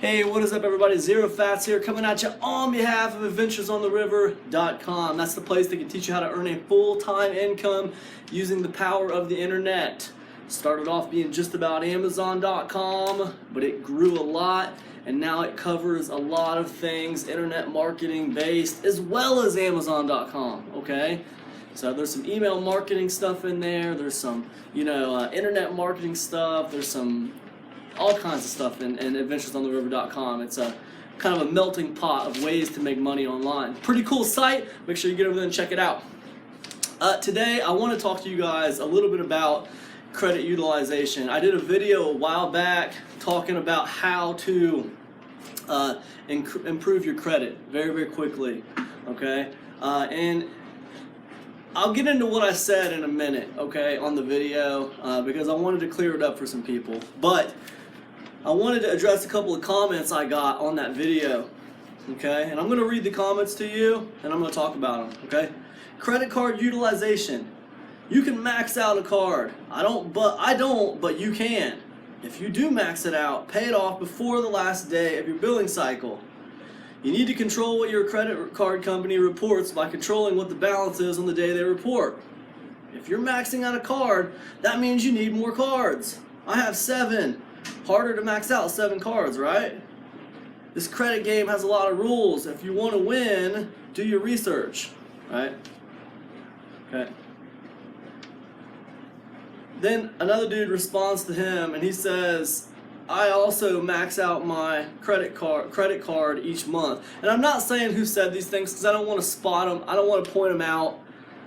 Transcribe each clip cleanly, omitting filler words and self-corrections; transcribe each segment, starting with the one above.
Hey, what is up everybody? Zero Fats here coming at you on behalf of adventuresontheriver.com. That's the place that can teach you how to earn a full-time income using the power of the internet. Started off being just about Amazon.com, but it grew a lot and now it covers a lot of things internet marketing based as well as Amazon.com, okay? So there's some email marketing stuff in there, there's some, internet marketing stuff, there's some all kinds of stuff in adventuresontheriver.com. It's a kind of a melting pot of ways to make money online. Pretty cool site. Make sure you get over there and check it out. Today I want to talk to you guys a little bit about credit utilization. I did a video a while back talking about how to improve your credit very, very quickly. Okay, and I'll get into what I said in a minute, okay, on the video, because I wanted to clear it up for some people. But I wanted to address a couple of comments I got on that video, okay? And I'm going to read the comments to you, and I'm going to talk about them, okay? Credit card utilization. You can max out a card. I don't, but you can. If you do max it out, pay it off before the last day of your billing cycle. You need to control what your credit card company reports by controlling what the balance is on the day they report. If you're maxing out a card, that means you need more cards. I have 7. Harder to max out 7 cards, right? This credit game has a lot of rules. If you want to win, do your research, right? Okay. Then another dude responds to him and he says, I also max out my credit card each month. And I'm not saying who said these things because I don't want to spot them. I don't want to point them out.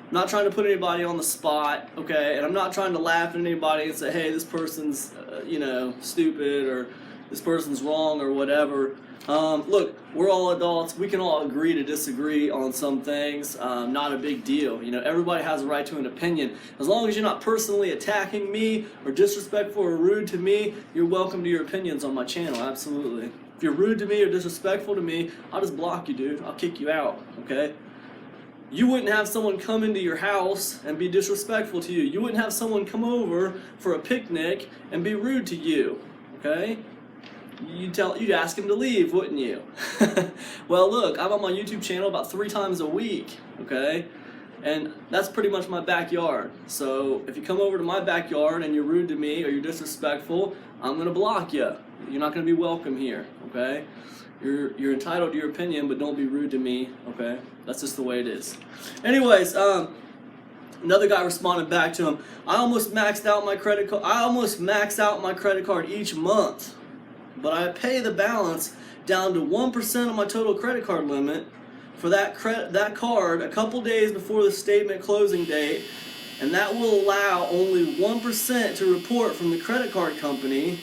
I'm not trying to put anybody on the spot, okay? And I'm not trying to laugh at anybody and say, hey, this person's, stupid or this person's wrong or whatever. Look, we're all adults. We can all agree to disagree on some things. Not a big deal. Everybody has a right to an opinion. As long as you're not personally attacking me or disrespectful or rude to me, you're welcome to your opinions on my channel, absolutely. If you're rude to me or disrespectful to me, I'll just block you, dude. I'll kick you out, okay? You wouldn't have someone come into your house and be disrespectful to you. You wouldn't have someone come over for a picnic and be rude to you, okay? You'd ask him to leave, wouldn't you? Well, look, I'm on my YouTube channel about 3 times a week, okay? And that's pretty much my backyard. So if you come over to my backyard and you're rude to me or you're disrespectful, I'm going to block you. You're not going to be welcome here, okay? You're entitled to your opinion, but don't be rude to me, okay? That's just the way it is. Anyways, another guy responded back to him, I almost max out my credit card each month, but I pay the balance down to 1% of my total credit card limit for that card a couple days before the statement closing date, and that will allow only 1% to report from the credit card company.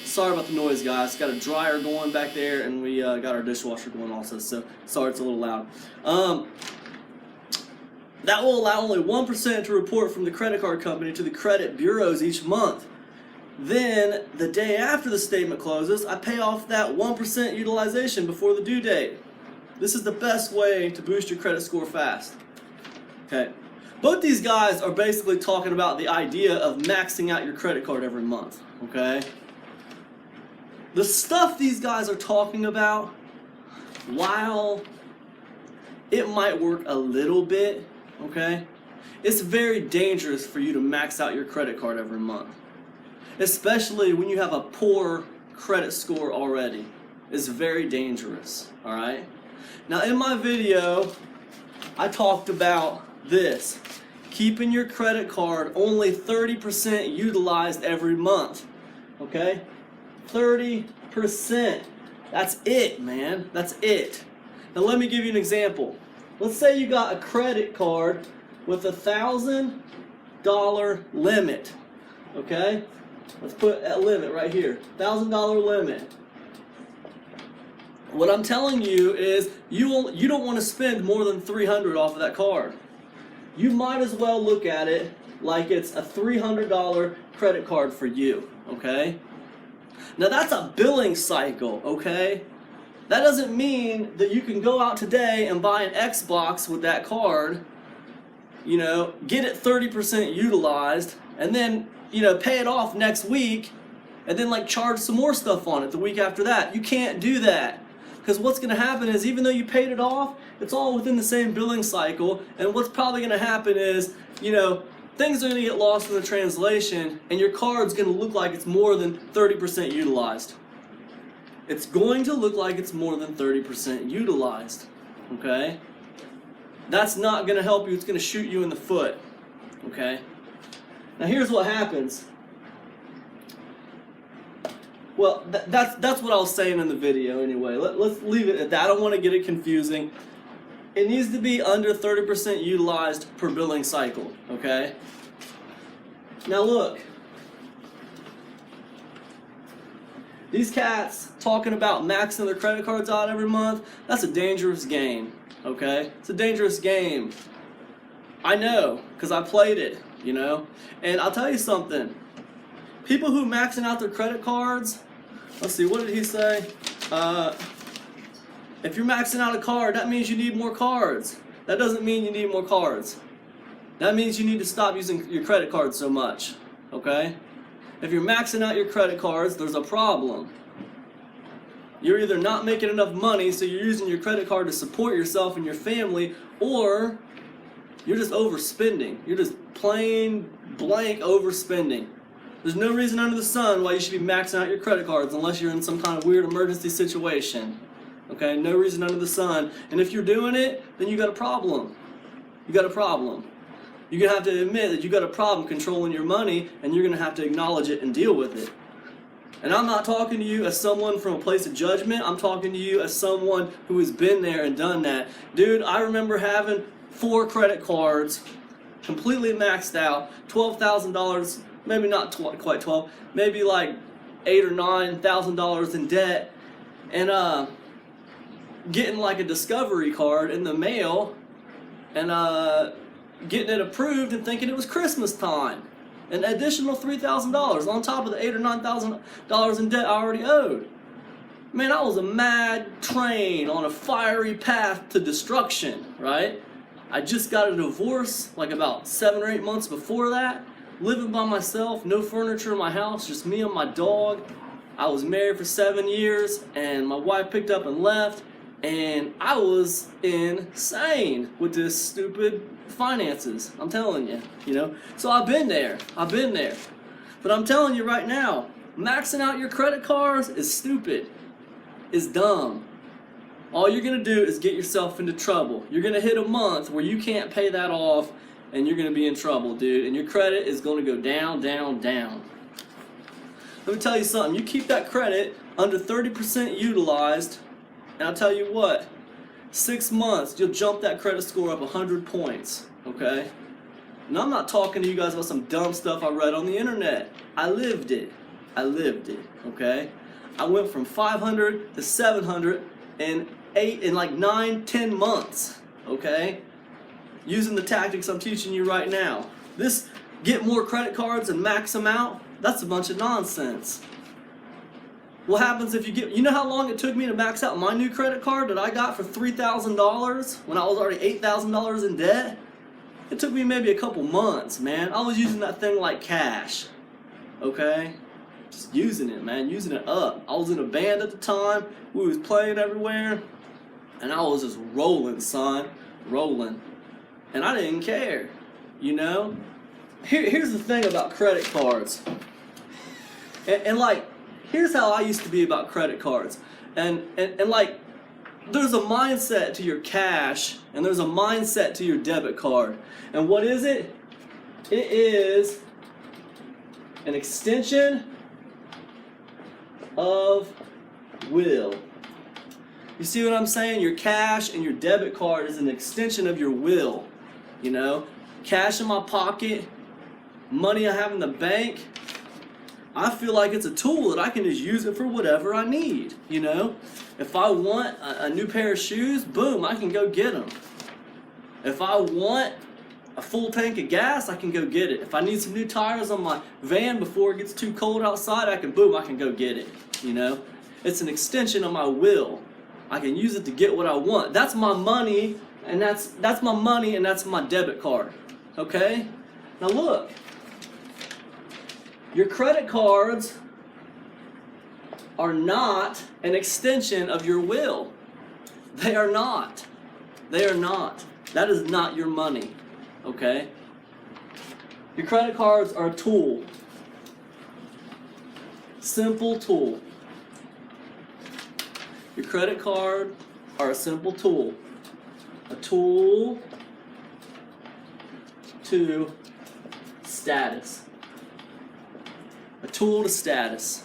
Sorry about the noise, guys. Got a dryer going back there, and we got our dishwasher going also, so sorry it's a little loud. That will allow only 1% to report from the credit card company to the credit bureaus each month. Then, the day after the statement closes, I pay off that 1% utilization before the due date. This is the best way to boost your credit score fast. Okay. Both these guys are basically talking about the idea of maxing out your credit card every month, okay? The stuff these guys are talking about, while it might work a little bit, okay, it's very dangerous for you to max out your credit card every month. Especially when you have a poor credit score already. It's very dangerous, alright? Now in my video, I talked about this. Keeping your credit card only 30% utilized every month, okay? 30%. That's it, man. That's it. Now let me give you an example. Let's say you got a credit card with $1,000 limit. Okay? Let's put a limit right here. $1,000 limit. What I'm telling you is you don't want to spend more than $300 off of that card. You might as well look at it like it's a $300 credit card for you. Okay? Now that's a billing cycle, okay? That doesn't mean that you can go out today and buy an Xbox with that card, get it 30% utilized, and then, pay it off next week, and then like charge some more stuff on it the week after that. You can't do that. Because what's going to happen is, even though you paid it off, it's all within the same billing cycle, and what's probably going to happen is, you know, things are going to get lost in the translation, and your card's going to look like it's more than 30% utilized. It's going to look like it's more than 30% utilized, okay? That's not going to help you. It's going to shoot you in the foot, okay? Now here's what happens. Well, that's what I was saying in the video anyway. Let's leave it at that. I don't want to get it confusing. It needs to be under 30% utilized per billing cycle, okay? Now look. These cats talking about maxing their credit cards out every month, that's a dangerous game, okay? It's a dangerous game. I know, because I played it, you know? And I'll tell you something. People who maxing out their credit cards, let's see, what did he say? If you're maxing out a card, that means you need more cards. That doesn't mean you need more cards. That means you need to stop using your credit card so much, okay? If you're maxing out your credit cards, there's a problem. You're either not making enough money, so you're using your credit card to support yourself and your family, or you're just overspending. You're just plain blank overspending. There's no reason under the sun why you should be maxing out your credit cards unless you're in some kind of weird emergency situation. Okay, no reason under the sun. And if you're doing it, then you got a problem. You got a problem. You're going to have to admit that you got a problem controlling your money, and you're going to have to acknowledge it and deal with it. And I'm not talking to you as someone from a place of judgment. I'm talking to you as someone who has been there and done that. Dude, I remember having 4 credit cards completely maxed out, $12,000, maybe not quite 12, maybe like $8,000 or $9,000 in debt, and getting like a discovery card in the mail, and getting it approved and thinking it was Christmas time. An additional $3,000 on top of the $8,000 or $9,000 in debt I already owed. Man, I was a mad train on a fiery path to destruction, right? I just got a divorce like about 7 or 8 months before that, living by myself, no furniture in my house, just me and my dog. I was married for 7 years, and my wife picked up and left, and I was insane with this stupid finances. I'm telling you, you know. So I've been there. But I'm telling you right now, maxing out your credit cards is stupid. It's dumb. All you're going to do is get yourself into trouble. You're going to hit a month where you can't pay that off, and you're going to be in trouble, dude. And your credit is going to go down, down, down. Let me tell you something. You keep that credit under 30% utilized, and I'll tell you what, 6 months, you'll jump that credit score up 100 points, okay? And I'm not talking to you guys about some dumb stuff I read on the internet. I lived it, okay? I went from 500 to 700 in 9, 10 months, okay? Using the tactics I'm teaching you right now. This get more credit cards and max them out, that's a bunch of nonsense. What happens if you know how long it took me to max out my new credit card that I got for $3,000 when I was already $8,000 in debt? It took me maybe a couple months, man. I was using that thing like cash, okay? Just using it, man, using it up. I was in a band at the time. We was playing everywhere, and I was just rolling, son, rolling. And I didn't care, you know? Here's the thing about credit cards. And like, here's how I used to be about credit cards. And like, there's a mindset to your cash, and there's a mindset to your debit card. And what is it? It is an extension of will. You see what I'm saying? Your cash and your debit card is an extension of your will. You know, cash in my pocket, money I have in the bank, I feel like it's a tool that I can just use it for whatever I need, you know? If I want a new pair of shoes, boom, I can go get them. If I want a full tank of gas, I can go get it. If I need some new tires on my van before it gets too cold outside, I can go get it, you know? It's an extension of my will. I can use it to get what I want. That's my money, and that's my money, and that's my debit card, okay? Now look. Your credit cards are not an extension of your will. They are not. They are not. That is not your money, okay? Your credit cards are a tool. Simple tool. Your credit card are a simple tool. A tool to status. A tool to status.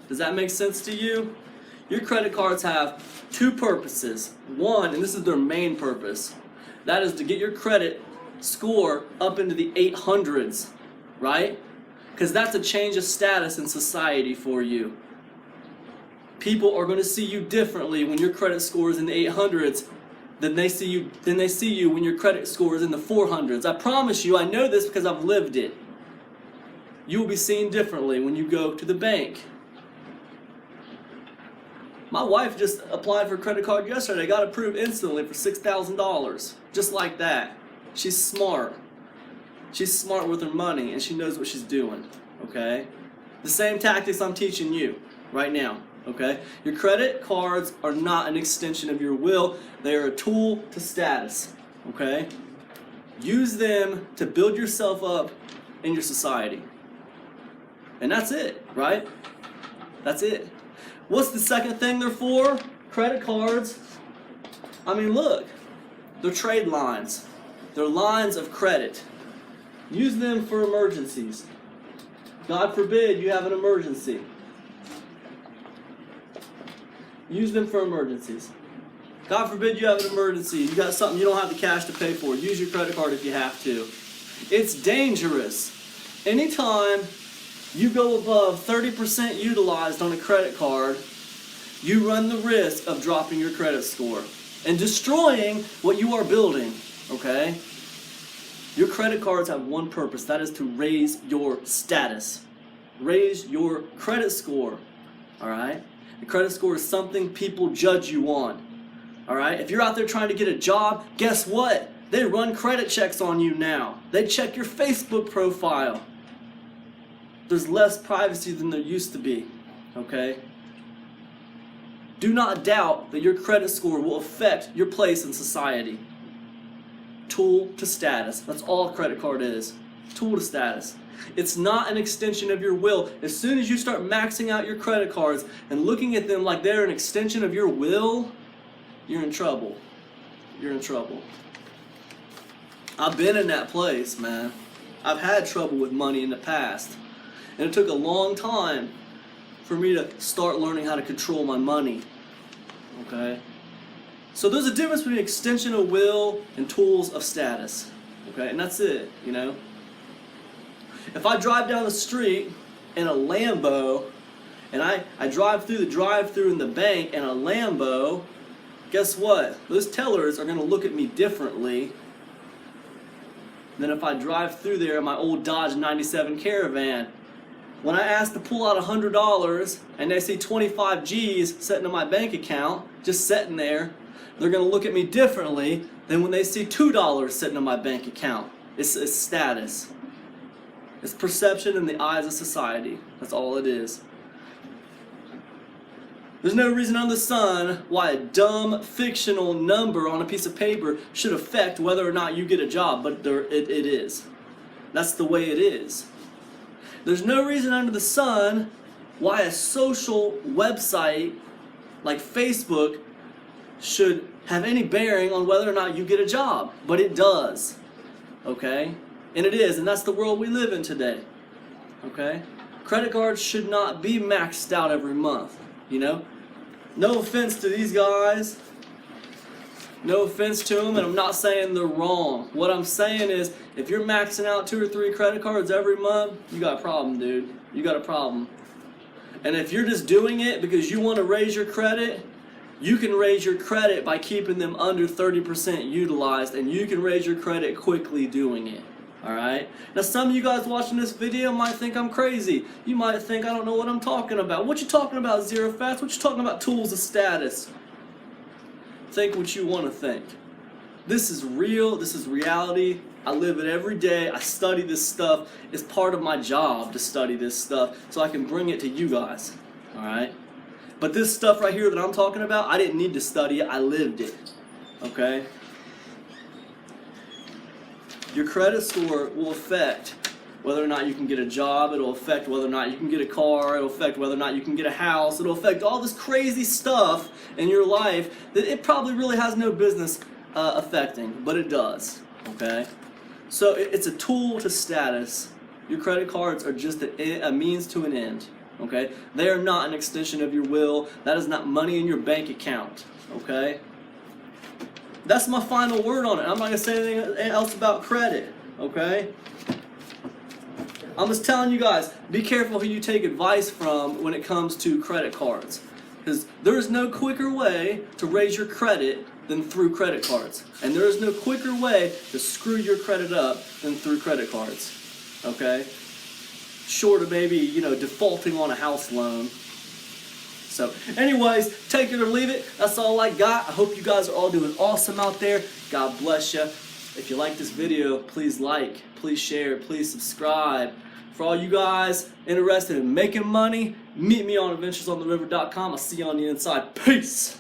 Does that make sense to you? Your credit cards have two purposes. One, and this is their main purpose, that is to get your credit score up into the 800s, right? Because that's a change of status in society for you. People are going to see you differently when your credit score is in the 800s than they see you when your credit score is in the 400s. I promise you, I know this because I've lived it. You will be seen differently when you go to the bank. My wife just applied for a credit card yesterday, got approved instantly for $6,000. Just like that. She's smart. She's smart with her money and she knows what she's doing, okay? The same tactics I'm teaching you right now, okay? Your credit cards are not an extension of your will. They are a tool to status, okay? Use them to build yourself up in your society. And that's it, right? That's it. What's the second thing they're for? Credit cards. I mean, look, they're trade lines. They're lines of credit. Use them for emergencies. God forbid you have an emergency. Use them for emergencies. God forbid you have an emergency. You got something you don't have the cash to pay for. Use your credit card if you have to. It's dangerous. Anytime you go above 30% utilized on a credit card, you run the risk of dropping your credit score and destroying what you are building, okay? Your credit cards have one purpose, that is to raise your status. Raise your credit score, all right? The credit score is something people judge you on, all right? If you're out there trying to get a job, guess what? They run credit checks on you now. They check your Facebook profile. There's less privacy than there used to be, okay? Do not doubt that your credit score will affect your place in society. Tool to status. That's all a credit card is. Tool to status. It's not an extension of your will. As soon as you start maxing out your credit cards and looking at them like they're an extension of your will, you're in trouble. You're in trouble. I've been in that place, man. I've had trouble with money in the past. And it took a long time for me to start learning how to control my money. Okay? So there's a difference between extension of will and tools of status. Okay? And that's it, you know? If I drive down the street in a Lambo, and I drive through the drive-thru in the bank in a Lambo, guess what? Those tellers are going to look at me differently than if I drive through there in my old Dodge 97 Caravan. When I ask to pull out $100 and they see 25 G's sitting in my bank account, just sitting there, they're going to look at me differently than when they see $2 sitting in my bank account. It's status. It's perception in the eyes of society. That's all it is. There's no reason under the sun why a dumb fictional number on a piece of paper should affect whether or not you get a job, but it is. That's the way it is. There's no reason under the sun why a social website like Facebook should have any bearing on whether or not you get a job, but it does, okay? And it is, and that's the world we live in today, okay? Credit cards should not be maxed out every month, you know? No offense to these guys, no offense to them, and I'm not saying they're wrong. What I'm saying is, if you're maxing out 2 or 3 credit cards every month, you got a problem, dude. You got a problem. And if you're just doing it because you want to raise your credit, you can raise your credit by keeping them under 30% utilized, and you can raise your credit quickly doing it. Alright? Now some of you guys watching this video might think I'm crazy. You might think I don't know what I'm talking about. What you talking about, Zero Fats? What you talking about, tools of status? Think what you want to think. This is real. This is reality. I live it every day. I study this stuff. It's part of my job to study this stuff so I can bring it to you guys. Alright? But this stuff right here that I'm talking about, I didn't need to study it, I lived it. Okay? Your credit score will affect whether or not you can get a job, it'll affect whether or not you can get a car, it'll affect whether or not you can get a house, it'll affect all this crazy stuff in your life that it probably really has no business affecting, but it does, okay? So it's a tool to status. Your credit cards are just a means to an end, okay? They are not an extension of your will. That is not money in your bank account, okay? That's my final word on it. I'm not going to say anything else about credit, okay? I'm just telling you guys, be careful who you take advice from when it comes to credit cards. Because there is no quicker way to raise your credit than through credit cards. And there is no quicker way to screw your credit up than through credit cards. Okay? Short of maybe, defaulting on a house loan. So, anyways, take it or leave it. That's all I got. I hope you guys are all doing awesome out there. God bless you. If you like this video, please like, please share, please subscribe. For all you guys interested in making money, meet me on adventuresontheriver.com. I'll see you on the inside. Peace!